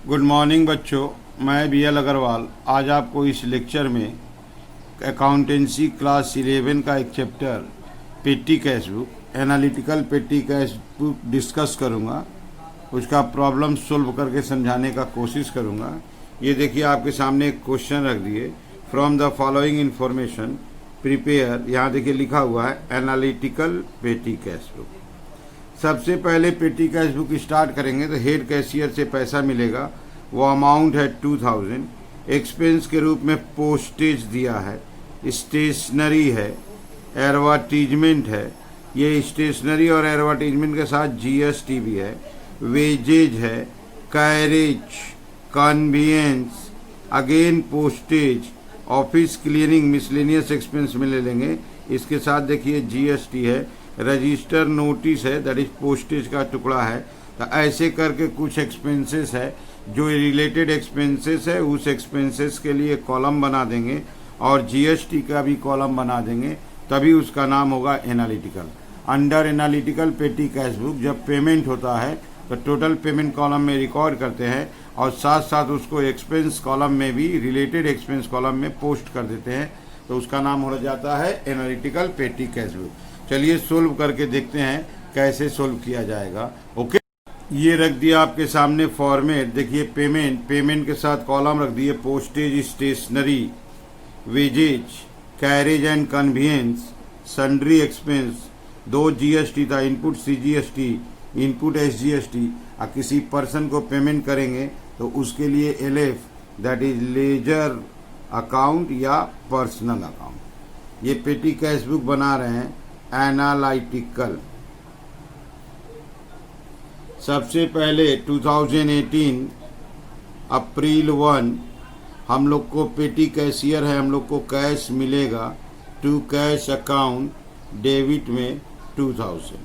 Good morning बच्चों, मैं BL. Agarwal आज आपको इस लेक्चर में अकाउंटेंसी क्लास 11 का एक चैप्टर पेटी कैश बुक एनालिटिकल पेटी कैश बुक डिस्कस करूंगा। उसका प्रॉब्लम सोल्व करके समझाने का कोशिश करूंगा। ये देखिए आपके सामने एक क्वेश्चन रख दिए, from the following information prepare, यहाँ देखिए लिखा हुआ है एनालिटिकल पेटी कैश बुक। सबसे पहले पेटी कैश बुक स्टार्ट करेंगे तो हेड कैशियर से पैसा मिलेगा, वो अमाउंट है 2000। एक्सपेंस के रूप में पोस्टेज दिया है, स्टेशनरी है, एडवर्टीजमेंट है, ये स्टेशनरी और एडवर्टीजमेंट के साथ जीएसटी भी है, वेजेज है, carriage, convenience, again postage, office cleaning, miscellaneous expense में ले लेंगे। इसके साथ देखिए जीएसटी है, रजिस्टर नोटिस है, दैट इज पोस्टेज का टुकड़ा है। तो ऐसे करके कुछ एक्सपेंसेस है जो रिलेटेड एक्सपेंसेस है, उस एक्सपेंसेस के लिए कॉलम बना देंगे और जीएसटी का भी कॉलम बना देंगे, तभी उसका नाम होगा एनालिटिकल। अंडर एनालिटिकल पेटी कैश बुक जब पेमेंट होता है तो टोटल पेमेंट कॉलम में रिकॉर्ड करते हैं और साथ साथ उसको एक्सपेंस कॉलम में भी, रिलेटेड एक्सपेंस कॉलम में पोस्ट कर देते हैं, तो उसका नाम हो जाता है एनालिटिकल पेटी कैश बुक। चलिए सोल्व करके देखते हैं कैसे सोल्व किया जाएगा। ओके, ये रख दिया आपके सामने फॉर्मेट। देखिए पेमेंट के साथ कॉलम रख दिए, postage, stationery, wages, carriage and convenience, sundry expense, 2 GST था, इनपुट सीजीएसटी, इनपुट एसजीएसटी। और किसी पर्सन को पेमेंट करेंगे तो उसके लिए LF, that is ledger account या पर्सनल अकाउंट। ये पेटी कैश बुक बना रहे हैं एनालिटिकल। सबसे पहले 2018 अप्रैल 1 हम लोग को पेटी कैशियर है, हम लोग को कैश मिलेगा टू कैश अकाउंट डेबिट में 2000।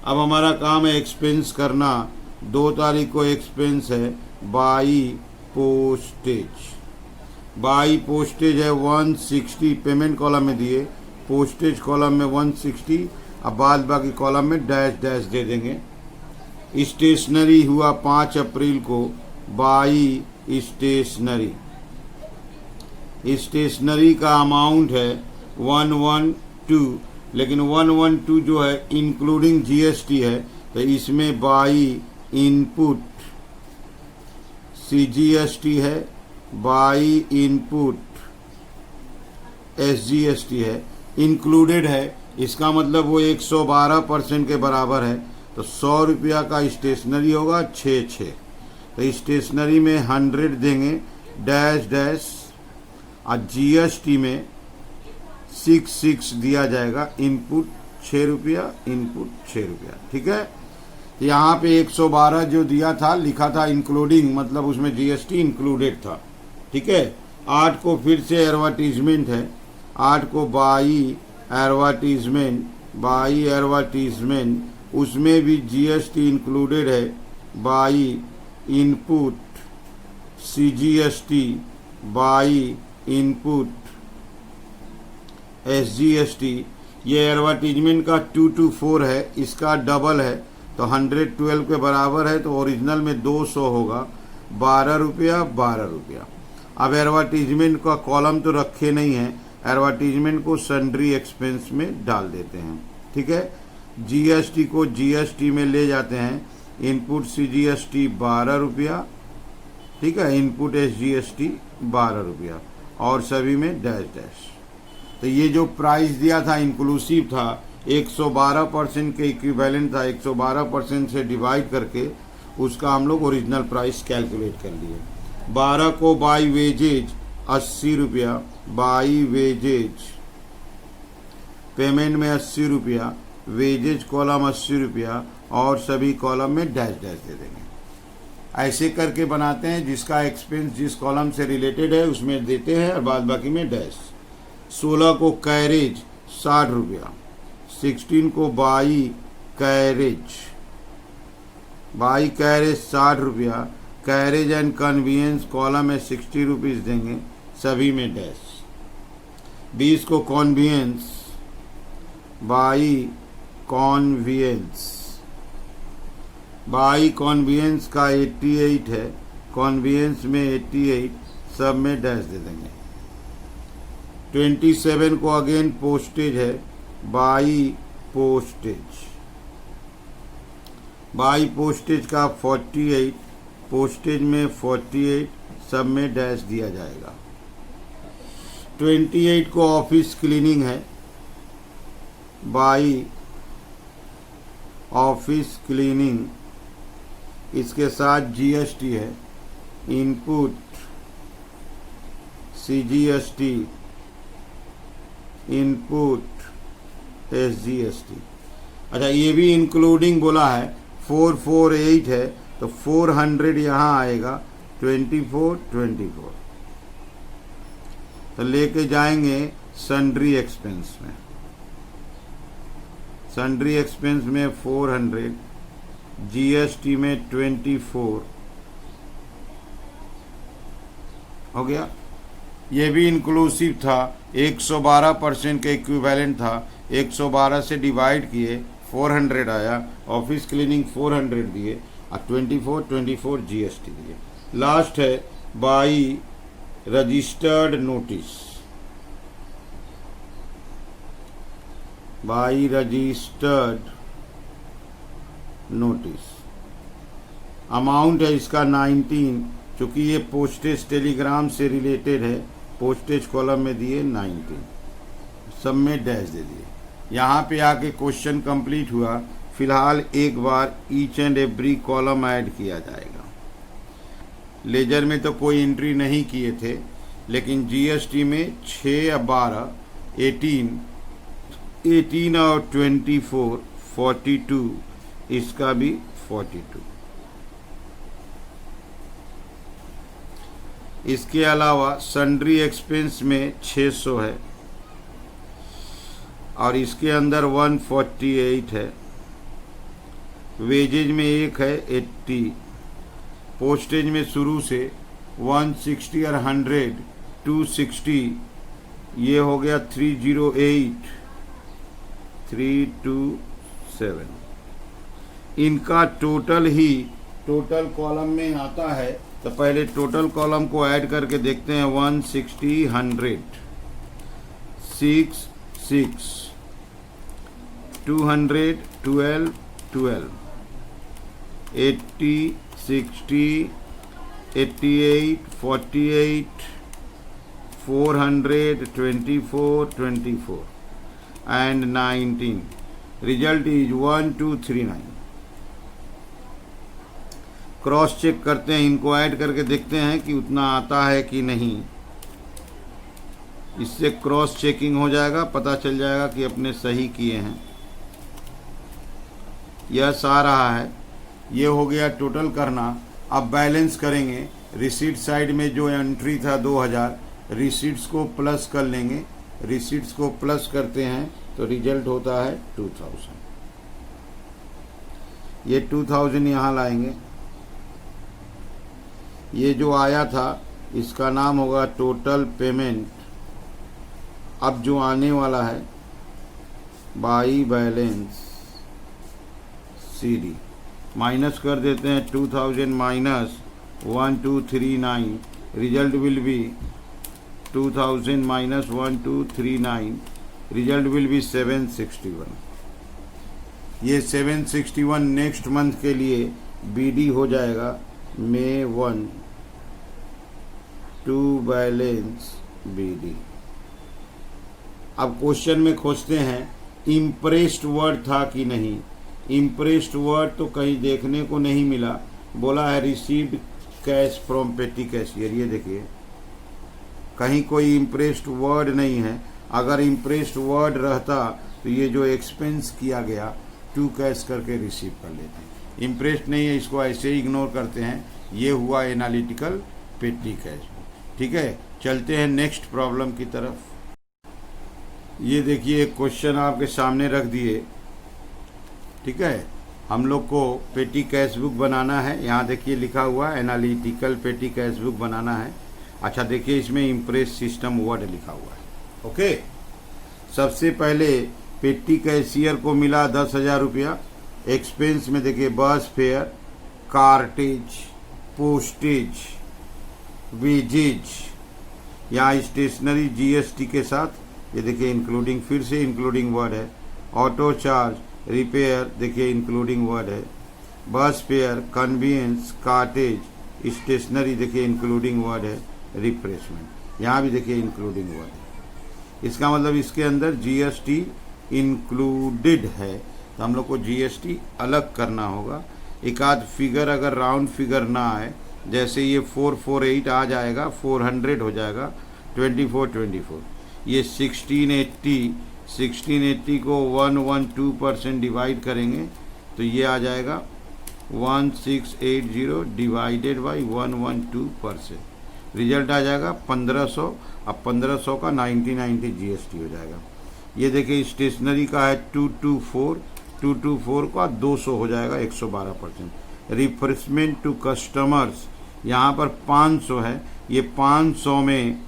अब हमारा काम है एक्सपेंस करना। 2 तारीख को एक्सपेंस है बाई पोस्टेज। बाई पोस्टेज है 160, पेमेंट कॉलम में दिए, पोस्टेज कॉलम में 160, अब बाद बाकी कॉलम में डैश डैश दे देंगे। स्टेशनरी हुआ 5 अप्रैल को बाई स्टेशनरी। स्टेशनरी का अमाउंट है 112, लेकिन 112 जो है इंक्लूडिंग जीएसटी है, तो इसमें बाई इनपुट सीजीएसटी है, बाई इनपुट एसजीएसटी है, इंक्लूडेड है। इसका मतलब वो 112% के बराबर है। तो 100 रुपया का स्टेशनरी होगा 6। तो स्टेशनरी में 100 देंगे डैश डैश, और जीएसटी में 6 दिया जाएगा। इनपुट 6 रुपया, इनपुट 6 रुपया, ठीक है। यहाँ पे 112 जो दिया था लिखा था इंक्लूडिंग, मतलब उसमें जीएसटी इंक्लूडेड था, ठीक है। 8 को फिर से एडवर्टीजमेंट है, 8 को बाई एडवर्टीजमेंट, बाई एडवर्टीजमेंट, उसमें भी जीएसटी इंक्लूडेड है, by input CGST, by input SGST. ये एडवर्टीजमेंट का 224 है, इसका डबल है तो 112 के बराबर है, तो ओरिजिनल में 200 होगा, 12 रुपया 12 रुपया। अब एडवर्टीजमेंट का कॉलम तो रखे नहीं है, एडवर्टीजमेंट को सन्ड्री एक्सपेंस में डाल देते हैं, ठीक है। जीएसटी को जीएसटी में ले जाते हैं, इनपुट सीजीएसटी 12 रुपया, ठीक है, इनपुट एसजीएसटी 12 रुपया, और सभी में डैश डैश। तो ये जो प्राइस दिया था इंक्लूसिव था, 112% के इक्विवेलेंट था, 112% से डिवाइड करके उसका हम लोग ओरिजिनल प्राइस कैलकुलेट कर लिए। 12 को बाई वेजेज 80 रुपया, बाई वेजेज पेमेंट में 80 रुपया, वेजेज कॉलम 80 रुपया, और सभी कॉलम में डैश डैश दे देंगे। ऐसे करके बनाते हैं, जिसका एक्सपेंस जिस कॉलम से रिलेटेड है उसमें देते हैं और बाद बाकी में डैश। 16 को कैरेज 60 रुपया, 16 को बाई कैरेज, बाई कैरेज 60 रुपया, कैरेज एंड कन्वीनियंस कॉलम में 60 रुपीज़ देंगे, सभी में डैश। 20 को convenience, by convenience, by convenience का 88 है, कॉन्वेंस में 88, सब में डैश दे देंगे। 27 को अगेन पोस्टेज है, बाई पोस्टेज, बाई पोस्टेज का 48, पोस्टेज में 48, सब में डैश दिया जाएगा। 28 को ऑफिस क्लीनिंग है, बाई ऑफिस क्लीनिंग, इसके साथ जीएसटी है, इनपुट सीजीएसटी, इनपुट एसजीएसटी। अच्छा, ये भी इंक्लूडिंग बोला है, 448 है तो 400 यहाँ आएगा, 24 तो लेके जाएंगे सन्ड्री एक्सपेंस में। सन्ड्री एक्सपेंस में 400, जीएसटी में 24 हो गया। ये भी इंक्लूसिव था, 112% के इक्विवेलेंट था, 112 से डिवाइड किए 400 आया, ऑफिस क्लीनिंग 400 दिए और 24 जीएसटी दिए। लास्ट है by registered notice, by registered notice, amount है इसका 19, चूँकि ये पोस्टेज टेलीग्राम से रिलेटेड है, पोस्टेज कॉलम में दिए 19, सब में डैश दे दिए। यहाँ पे आके क्वेश्चन कंप्लीट हुआ। फिलहाल एक बार each and every column add किया जाएगा। लेजर में तो कोई एंट्री नहीं किए थे, लेकिन जीएसटी में 6 या 12, 18 और 24, 42, इसका भी 42। इसके अलावा सन्ड्री एक्सपेंस में 600 है और इसके अंदर 148 है। वेजेज में एक है 80, पोस्टेज में शुरू से 160 और 100, 260, ये हो गया 308, 327। इनका टोटल ही टोटल कॉलम में आता है, तो पहले टोटल कॉलम को ऐड करके देखते हैं। 160, 100, 6, 6, 200, 12, 12, 80, 60, 88, 48, 400, 24, 24 and 19. Result is 1239. Cross check करते हैं, इनको ऐड करके देखते हैं कि उतना आता है कि नहीं। इससे क्रॉस चेकिंग हो जाएगा, पता चल जाएगा कि अपने सही किए हैं। यह आ रहा है, ये हो गया टोटल करना। अब बैलेंस करेंगे। रिसीट साइड में जो एंट्री था 2000, रिसीट्स को प्लस कर लेंगे। रिसीट्स को प्लस करते हैं तो रिजल्ट होता है 2000। ये 2000 यहाँ लाएंगे। ये जो आया था इसका नाम होगा टोटल पेमेंट। अब जो आने वाला है बाई बैलेंस CD, माइनस कर देते हैं 2000 minus 1239, result will be 2000 minus 1239, result will be 761। ये 761 नेक्स्ट मंथ के लिए BD हो जाएगा। May 1 to balance BD। अब क्वेश्चन में खोजते हैं इम्प्रेस्ड वर्ड था कि नहीं। इम्प्रेस्ड वर्ड तो कहीं देखने को नहीं मिला। बोला है रिसीव्ड कैश फ्रॉम पेटी कैशियर। ये देखिए कहीं कोई इम्प्रेस्ड वर्ड नहीं है। अगर इम्प्रेस्ड वर्ड रहता तो ये जो एक्सपेंस किया गया टू कैश करके रिसीव कर लेते हैं। इम्प्रेस्ड नहीं है, इसको ऐसे ही इग्नोर करते हैं। ये हुआ एनालिटिकल पेटी कैश। ठीक है, चलते हैं नेक्स्ट प्रॉब्लम की तरफ। ये देखिए एक क्वेश्चन आपके सामने रख दिए। ठीक है, हम लोग को पेटी कैश बुक बनाना है। यहाँ देखिए लिखा हुआ एनालिटिकल पेटी कैश बुक बनाना है। अच्छा देखिए इसमें इम्प्रेस सिस्टम वर्ड लिखा हुआ है। ओके, सबसे पहले पेटी कैशियर को मिला 10,000 रुपया। एक्सपेंस में देखिए bus fare, cartage postage, wages, यहाँ स्टेशनरी जीएसटी के साथ, ये देखिए इंक्लूडिंग, फिर से इंक्लूडिंग वर्ड है। ऑटो चार्ज, रिपेयर, देखिए इंक्लूडिंग वर्ड है। Bus fare, convenience, cartage, stationery, देखिए इंक्लूडिंग वर्ड है। रिफ्रेशमेंट, यहाँ भी देखिए इंक्लूडिंग वर्ड है। इसका मतलब इसके अंदर जीएसटी इंक्लूडेड है, तो हम लोग को जीएसटी अलग करना होगा। एक आध फिगर अगर राउंड फिगर ना आए, जैसे ये 448 आ जाएगा, 400 हो जाएगा, 24, ये 1680 को 112% डिवाइड करेंगे तो ये आ जाएगा 1680 डिवाइडेड बाई 112%, रिजल्ट आ जाएगा 1500। अब 1500 का 90 जीएसटी हो जाएगा। ये देखिए स्टेशनरी का है 224 का 200 हो जाएगा, 112%। रिफ्रेशमेंट टू कस्टमर्स, यहाँ पर 500 है, ये 500 में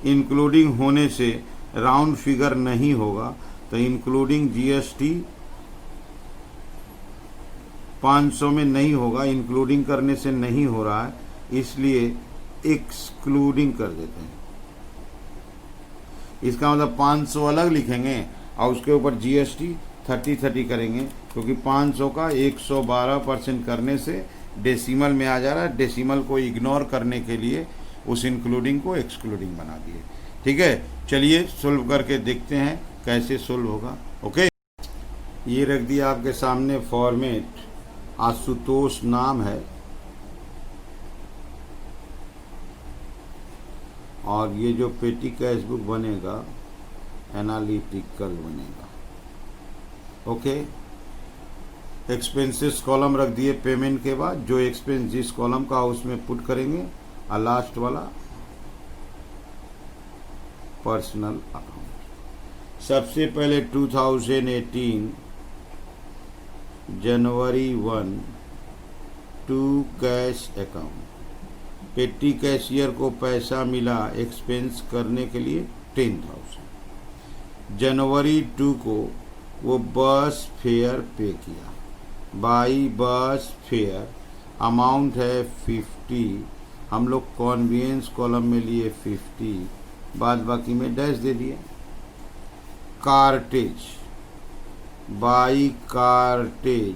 इंक्लूडिंग होने से राउंड फिगर नहीं होगा, तो इंक्लूडिंग जीएसटी 500 में नहीं होगा, इंक्लूडिंग करने से नहीं हो रहा है, इसलिए एक्सक्लूडिंग कर देते हैं। इसका मतलब 500 अलग लिखेंगे और उसके ऊपर जीएसटी 30 करेंगे, क्योंकि 500 का 112% करने से डेसिमल में आ जा रहा है। डेसिमल को इग्नोर करने के लिए उस इंक्लूडिंग को एक्सक्लूडिंग बना दिए। ठीक है, चलिए सोल्व करके देखते हैं कैसे सोल्व होगा। ओके, ये रख दिया आपके सामने फॉर्मेट। आशुतोष नाम है और ये जो पेटी कैश बुक बनेगा एनालिटिकल बनेगा। ओके, एक्सपेंसेस कॉलम रख दिए। पेमेंट के बाद जो एक्सपेंस जिस कॉलम का उसमें पुट करेंगे, और लास्ट वाला पर्सनल अकाउंट। सबसे पहले 2018 जनवरी 1 टू कैश अकाउंट, पेटी कैशियर को पैसा मिला एक्सपेंस करने के लिए 10,000। जनवरी 2 को वो बस फेयर पे किया, बाई बस फेयर, अमाउंट है 50, हम लोग कॉन्वीनियंस कॉलम में लिए 50, बाद बाकी में डैश दे दिए। कार्टेज, बाई कार्टेज,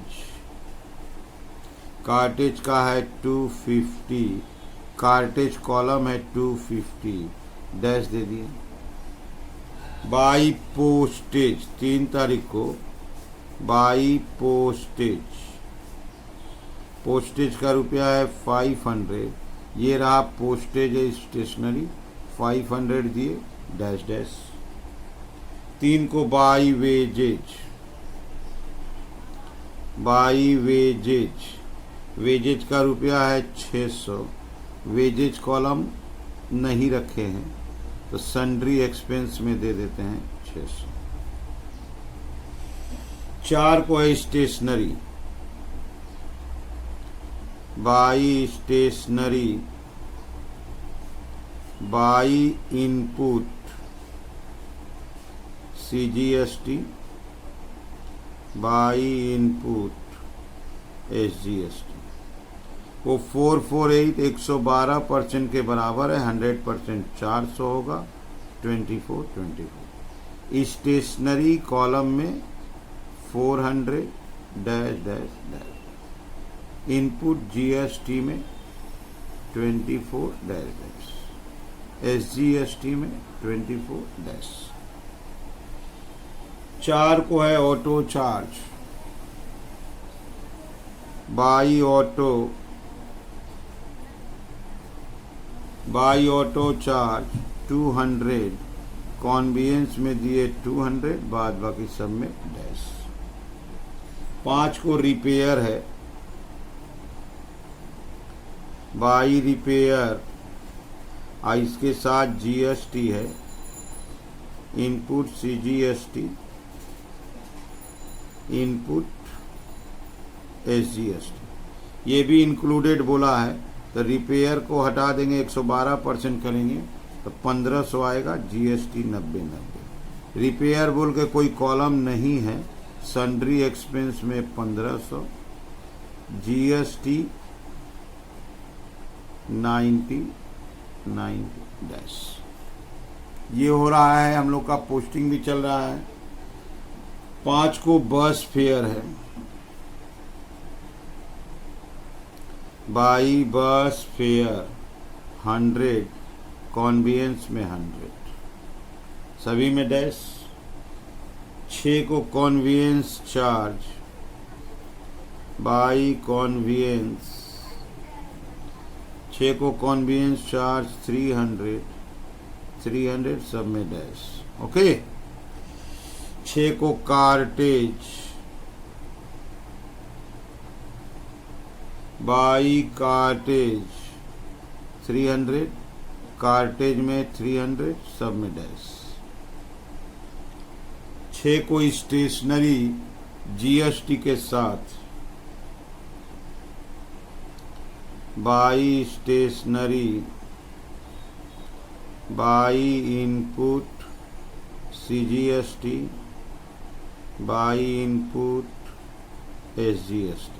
कार्टेज का है 250, कार्टेज कॉलम है 250, डैश दे दिए। बाई पोस्टेज, 3 तारीख को बाई पोस्टेज, पोस्टेज का रुपया है 500, ये रहा पोस्टेज है स्टेशनरी, 500 दिए, डैश डैश। 3 को by wages, by wages, wages का रुपया है 600, वेजेज कॉलम नहीं रखे हैं तो सन्ड्री एक्सपेंस में दे देते हैं 600। 4 को है stationery, by stationery, by input CGST, by input SGST. वो 448 112% के बराबर है, 100% 400 होगा, 24। स्टेशनरी कॉलम में 400 dash dash dash, input GST में 24 डैश डैश, एसजीएसटी में 24 डैश। 4 को है auto charge, by auto, by auto charge 200, convenience में दिए 200, बाद बाकी सब में डैश। 5 को रिपेयर है, बाई रिपेयर, इसके साथ जीएसटी है, इनपुट सीजीएसटी, इनपुट एसजीएसटी, ये भी इंक्लूडेड बोला है, तो रिपेयर को हटा देंगे, 112% करेंगे तो 1500 आएगा, जीएसटी 90। रिपेयर बोल के कोई कॉलम नहीं है, सन्ड्री एक्सपेंस में 1500, GST 90 डैश। ये हो रहा है, हम लोग का पोस्टिंग भी चल रहा है। 5 को बस फेयर है, बाई बस फेयर 100, कॉन्वेंस में 100, सभी में डैश। 6 को कॉन्वेंस चार्ज बाई कॉन्वेंस, 6 को कॉन्वेंस चार्ज 300 सब में डैश। ओके। 6 को कार्टेज बाई कार्टेज 300, कार्टेज में 300 सब में डैश। 6 को स्टेशनरी GST के साथ by stationery by input CGST by input SGST।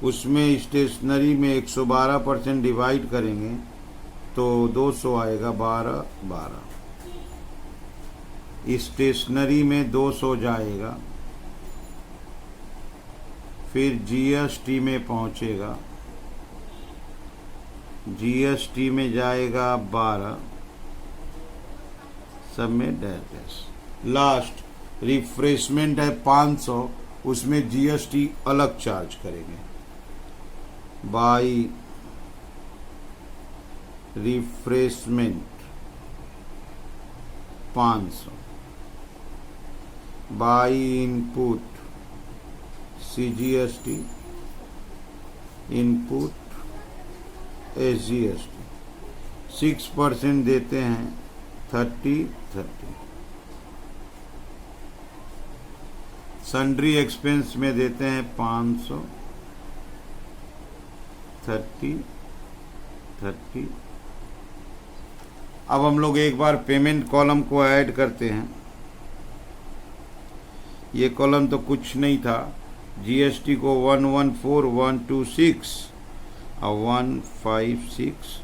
उसमें स्टेशनरी में 112% डिवाइड करेंगे तो 200 आएगा, 12। स्टेशनरी में 200 जाएगा, फिर GST में पहुंचेगा, GST में जाएगा 12, सब में डैश। लास्ट रिफ्रेशमेंट है 500, उसमें GST अलग चार्ज करेंगे, by refreshment 500, by input CGST input SGST 6% देते हैं 30। सन्ड्री एक्सपेंस में देते हैं 500, 30। अब हम लोग एक बार पेमेंट कॉलम को ऐड करते हैं। ये कॉलम तो कुछ नहीं था, GST को 114126 और 156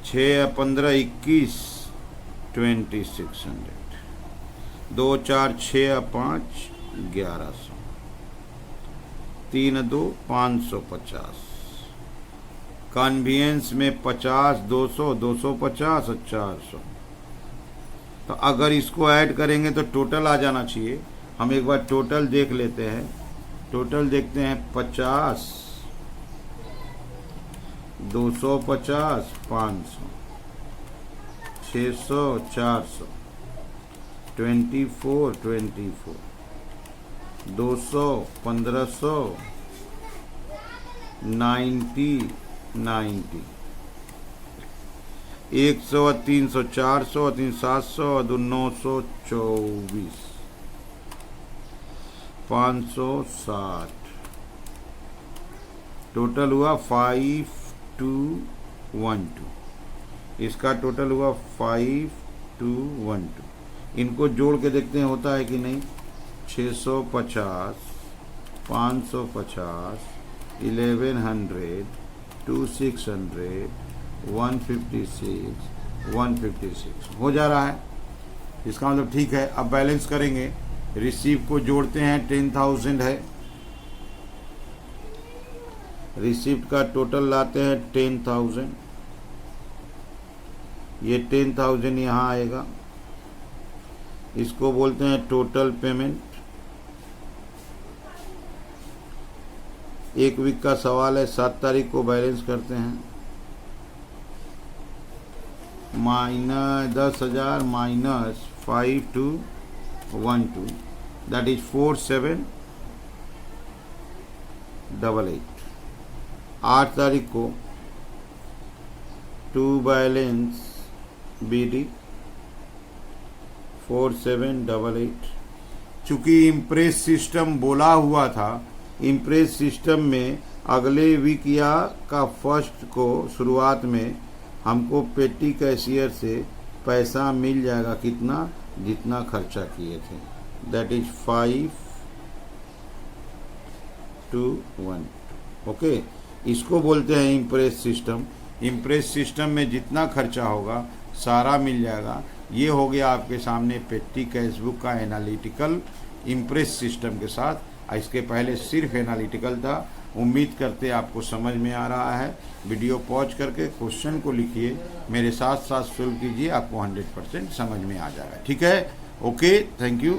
6 15 21 2600, 2 4 6 5 1100, 3 2 550, कन्वीनियंस में 50 200 250 और 400। तो अगर इसको ऐड करेंगे तो टोटल आ जाना चाहिए। हम एक बार टोटल देख लेते हैं। टोटल देखते हैं 50 250 500 600 400 24 200 1500 90 100 300 400 3 700 924 560। टोटल हुआ 5212। इसका टोटल हुआ 5212। इनको जोड़ के देखते हैं होता है कि नहीं। 650 550 1100 2600 156 हो जा रहा है। इसका मतलब ठीक है। अब बैलेंस करेंगे। रिसीव को जोड़ते हैं 10,000 है। रिसिप्ट का टोटल लाते हैं 10,000। ये 10,000 यहाँ आएगा। इसको बोलते हैं टोटल पेमेंट। एक वीक का सवाल है। 7 तारीख को बैलेंस करते हैं। -10,000 - 5212 दैट इज 4788। 8 तारीख को टू बैलेंस BD 4788। चूंकि इम्प्रेस सिस्टम बोला हुआ था, इम्प्रेस सिस्टम में अगले वीक या का फर्स्ट को शुरुआत में हमको पेटी कैशियर से पैसा मिल जाएगा। कितना? जितना खर्चा किए थे। That is 5 to 1। ओके, इसको बोलते हैं इम्प्रेस सिस्टम। इम्प्रेस सिस्टम में जितना खर्चा होगा सारा मिल जाएगा। ये हो गया आपके सामने पेटी कैश बुक का एनालिटिकल इम्प्रेस सिस्टम के साथ। इसके पहले सिर्फ एनालिटिकल था। उम्मीद करते आपको समझ में आ रहा है। वीडियो पॉज करके क्वेश्चन को लिखिए, मेरे साथ साथ सोल्व कीजिए, आपको 100% समझ में आ जाएगा। ठीक है, ओके, थैंक यू।